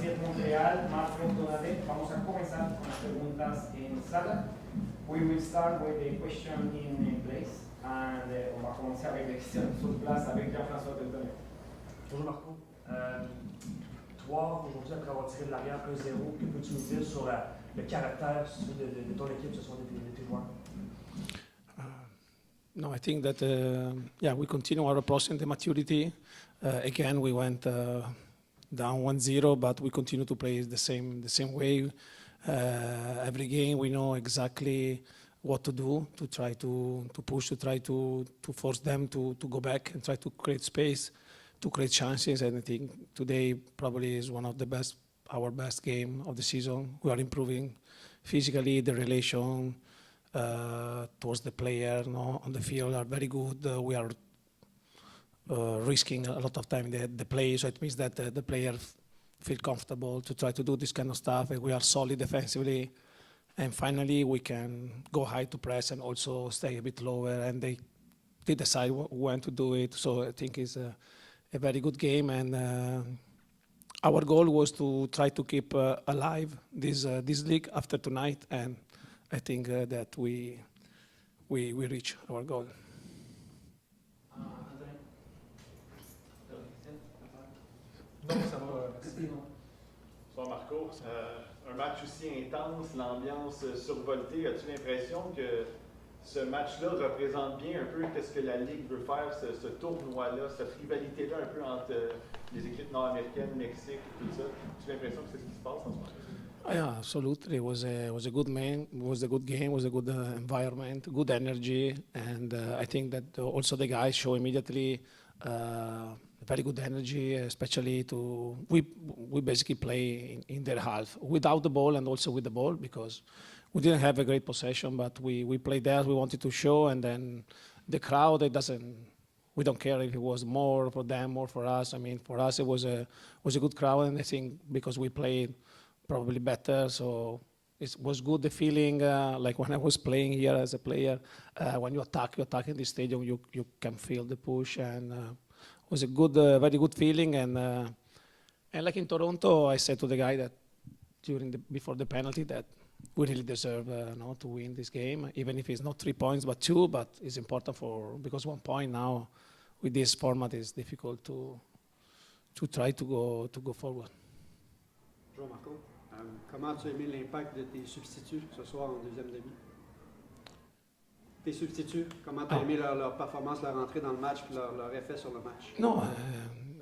7 Montreal, Marcos Donade. Vamos a comenzar con las preguntas en sala. We will start with a question in place. And on va commencer avec les questions sur place avec Jean-François Deltonnet. Bonjour Marco. Toi, aujourd'hui, après avoir tiré de l'arrière 1-0, que peux-tu nous dire sur le caractère de ton équipe, ce sont de tes joueurs? No, I think that we continue our approach in the maturity. Again, we went down 1-0, but we continue to play the same way. Every game, we know exactly what to do to try to push, to try to force them to go back and try to create space, to create chances. And I think today probably is one of our best game of the season. We are improving physically, the relation towards the player on the field are very good. We are risking a lot of time the play, so it means that the player feel comfortable to try to do this kind of stuff. And we are solid defensively, and finally we can go high to press and also stay a bit lower. And they decide when to do it. So I think it's a very good game. And our goal was to try to keep alive this league after tonight. And I think that we reach our goal. Non, ça va. Bonsoir Marco. Un match aussi intense, l'ambiance survoltée. As-tu l'impression que ce match-là représente bien un peu qu'est-ce que la Ligue veut faire, ce tournoi-là, cette rivalité-là un peu entre les équipes nord-américaines, Mexique et tout ça? As-tu l'impression que c'est ce qui se passe en ce moment? Yeah, absolutely. It was a good game. It was a good game. It was a good environment, good energy, and I think that also the guys show immediately very good energy. Especially we basically play in their half without the ball and also with the ball, because we didn't have a great possession, but we played there. We wanted to show, and then the crowd we don't care if it was more for them, more for us. I mean, for us it was a good crowd, and I think because we played probably better, so it was good, the feeling, like when I was playing here as a player, when you attack in the stadium, you can feel the push, and it was a good, very good feeling. And like in Toronto, I said to the guy that before the penalty that we really deserve to win this game, even if it's not 3 points but 2, but it's important because 1 point now with this format is difficult to try to go forward. Bonjour Marco. Comment tu as aimé l'impact de tes substituts ce soir en deuxième demi? Tes substituts, comment tu as aimé leur performance, leur entrée dans le match et leur effet sur le match? No,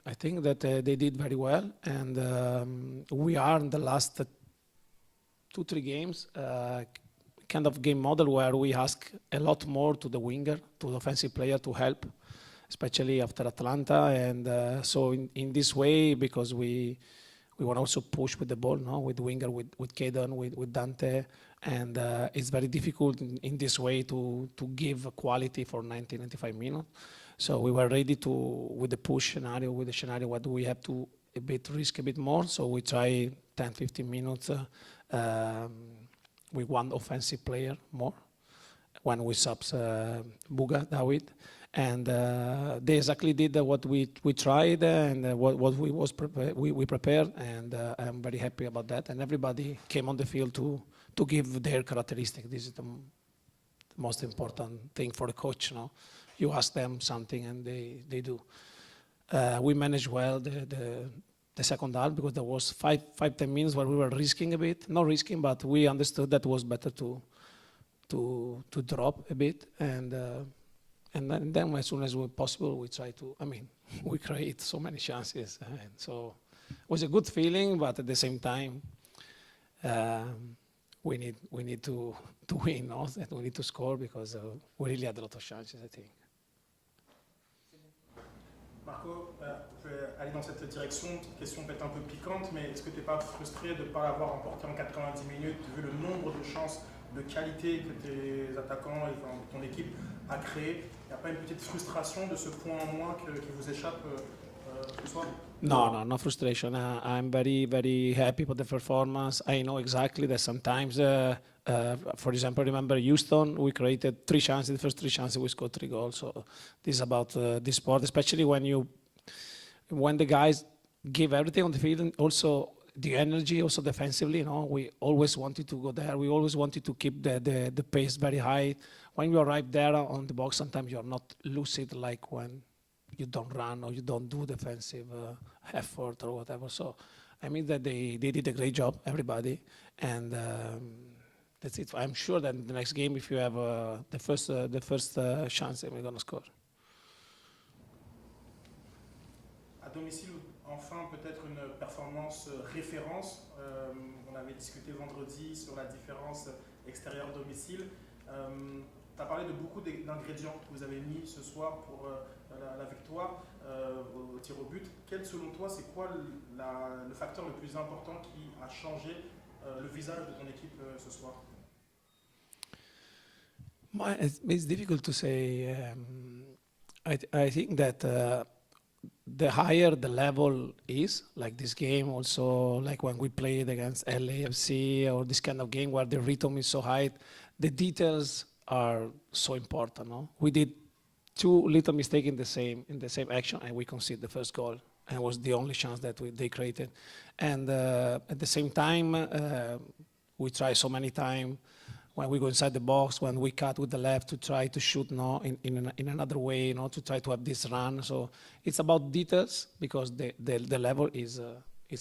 I think that they did very well, and we are in the last 2-3 games kind of game model where we ask a lot more to the winger, to the offensive player to help, especially after Atlanta. And so in this way, because we want to also push with the ball, with winger, with Caden, with Dante, and it's very difficult in this way to give quality for 90-95 minutes. So we were ready with the push scenario, with the scenario what we have to risk a bit more. So we try 10-15 minutes with one offensive player more when we subs Buga, David. And they exactly did what we tried and what we prepared, and I'm very happy about that. And everybody came on the field to give their characteristic. This is the most important thing for the coach. You ask them something and they do. We managed well the second half, because there was 5-10 minutes where we were risking a bit, not risking, but we understood that it was better to drop a bit, and then as soon as possible, we try to, we create so many chances. And so it was a good feeling, but at the same time, we need to win, and we need to score, because we really had a lot of chances, I think. Marco, je vais aller dans cette direction. Petite question peut-être un peu piquante, mais est-ce que tu n'es pas frustré de ne pas l'avoir remporté en 90 minutes, vu le nombre de chances de qualité que tes attaquants et ton équipe a créé? Il n'y a pas une petite frustration de ce point en moins qui vous échappe ce soir? No frustration. I'm very, very happy with the performance. I know exactly that sometimes, for example, remember Houston, we created 3 chances. The first 3 chances, we scored 3 goals. So this is about this sport, especially when the guys give everything on the field. And also, the energy also defensively, you know, we always wanted to go there. We always wanted to keep the pace very high. When you arrive there on the box, sometimes you're not lucid like when you don't run or you don't do defensive effort or whatever. So I mean that they did a great job, everybody, and that's it. I'm sure that in the next game, if you have the first chance, we're going to score. À domicile, enfin, peut-être une performance référence. On avait discuté vendredi sur la différence extérieur-domicile. Tu as parlé de beaucoup d'ingrédients que vous avez mis ce soir pour la victoire au tir au but. Quel, selon toi, c'est quoi le facteur le plus important qui a changé le visage de ton équipe ce soir? Well, it's difficult to say. I think that the higher the level is, like this game, also like when we played against LAFC or this kind of game where the rhythm is so high, the details are so important. No? We did 2 little mistakes in the same action, and we conceded the first goal, and it was the only chance that they created. And at the same time, we try so many times when we go inside the box, when we cut with the left to try to shoot in another way, to try to have this run. So it's about details because the level is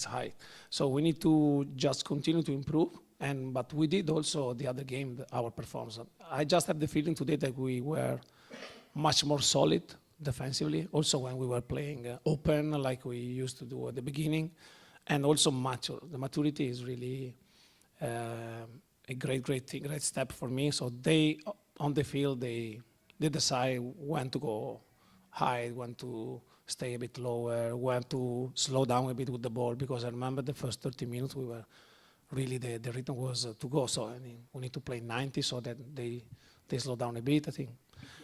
high. So we need to just continue to improve. But we did also the other game, our performance. I just have the feeling today that we were much more solid defensively, also when we were playing open like we used to do at the beginning, and also mature. The maturity is really a great thing, great step for me. So they, on the field, they decide when to go high, when to stay a bit lower, when to slow down a bit with the ball, because I remember the first 30 minutes we were really, the rhythm was to go. So I mean, we need to play 90 so that they slow down a bit, I think.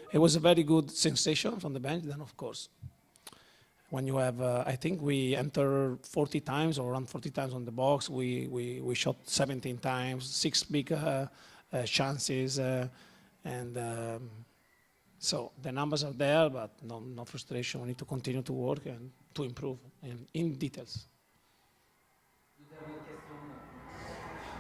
It was a very good sensation from the bench. Then, of course, when you have, I think we entered 40 times or around 40 times on the box. We shot 17 times, 6 big chances. So the numbers are there, but no frustration. We need to continue to work and to improve in details.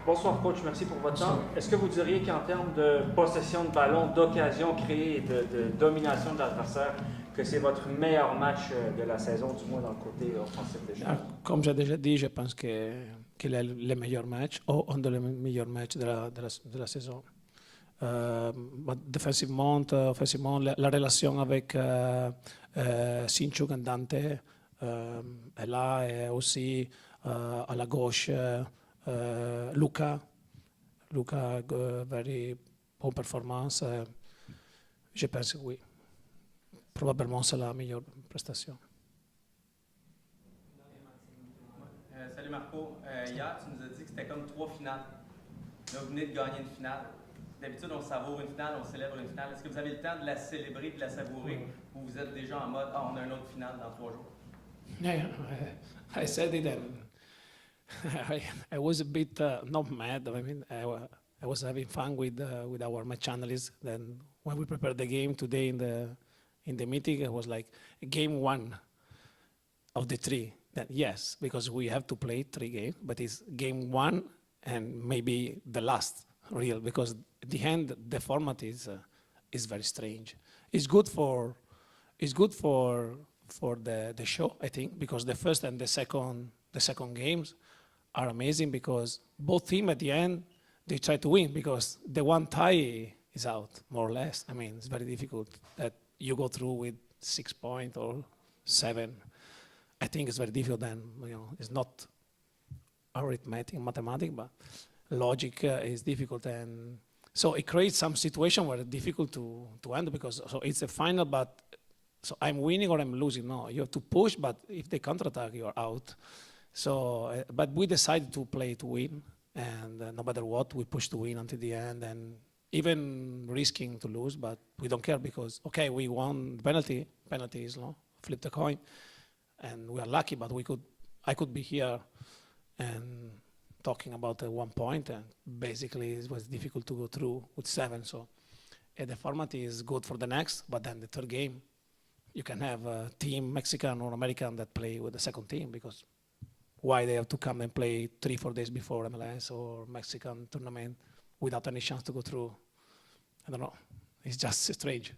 Bonsoir coach, merci pour votre temps. Est-ce que vous diriez qu'en termes de possession de ballon, d'occasion créée et de domination de l'adversaire, que c'est votre meilleur match de la saison, du moins dans le côté offensif des choses? Comme j'ai déjà dit, je pense qu'il est le meilleur match, ou un des meilleurs matchs de la saison. Défensivement, offensivement, la relation avec Sinchuk et Dante est là, et aussi à la gauche, Luca, very bonne performance. Je pense que oui. Probablement c'est la meilleure prestation. Salut Marco. Hier, tu nous as dit que c'était comme 3 finales. Là, vous venez de gagner une finale. D'habitude, on savoure une finale, on célèbre une finale. Est-ce que vous avez le temps de la célébrer et de la savourer, ou vous êtes déjà en mode « Ah, on a une autre finale dans 3 jours »? Yeah, I said it and I was a bit not mad. I mean, I was having fun with our match analysts. Then when we prepared the game today in the meeting, it was like game 1 of the 3. Then yes, because we have to play 3 games, but it's game 1 and maybe the last real, because at the end the format is very strange. It's good for the show, I think, because the first and the second games are amazing, because both teams at the end, they try to win, because the one tie is out, more or less. I mean, it's very difficult that you go through with 6 points or 7. I think it's very difficult then, it's not mathematics, but logic is difficult. And so it creates some situation where it's difficult to handle, because so it's a final, but so I'm winning or I'm losing. No, you have to push, but if they counterattack, you're out. So, but we decided to play to win, and no matter what, we push to win until the end, and even risking to lose, but we don't care, because, okay, we won penalties, flip the coin, and we are lucky, but I could be here and talking about 1 point, and basically it was difficult to go through with 7. So the format is good for the next, but then the third game, you can have a team, Mexican or American, that play with the second team, because why they have to come and play 3-4 days before MLS or Mexican tournament without any chance to go through. I don't know. It's just strange.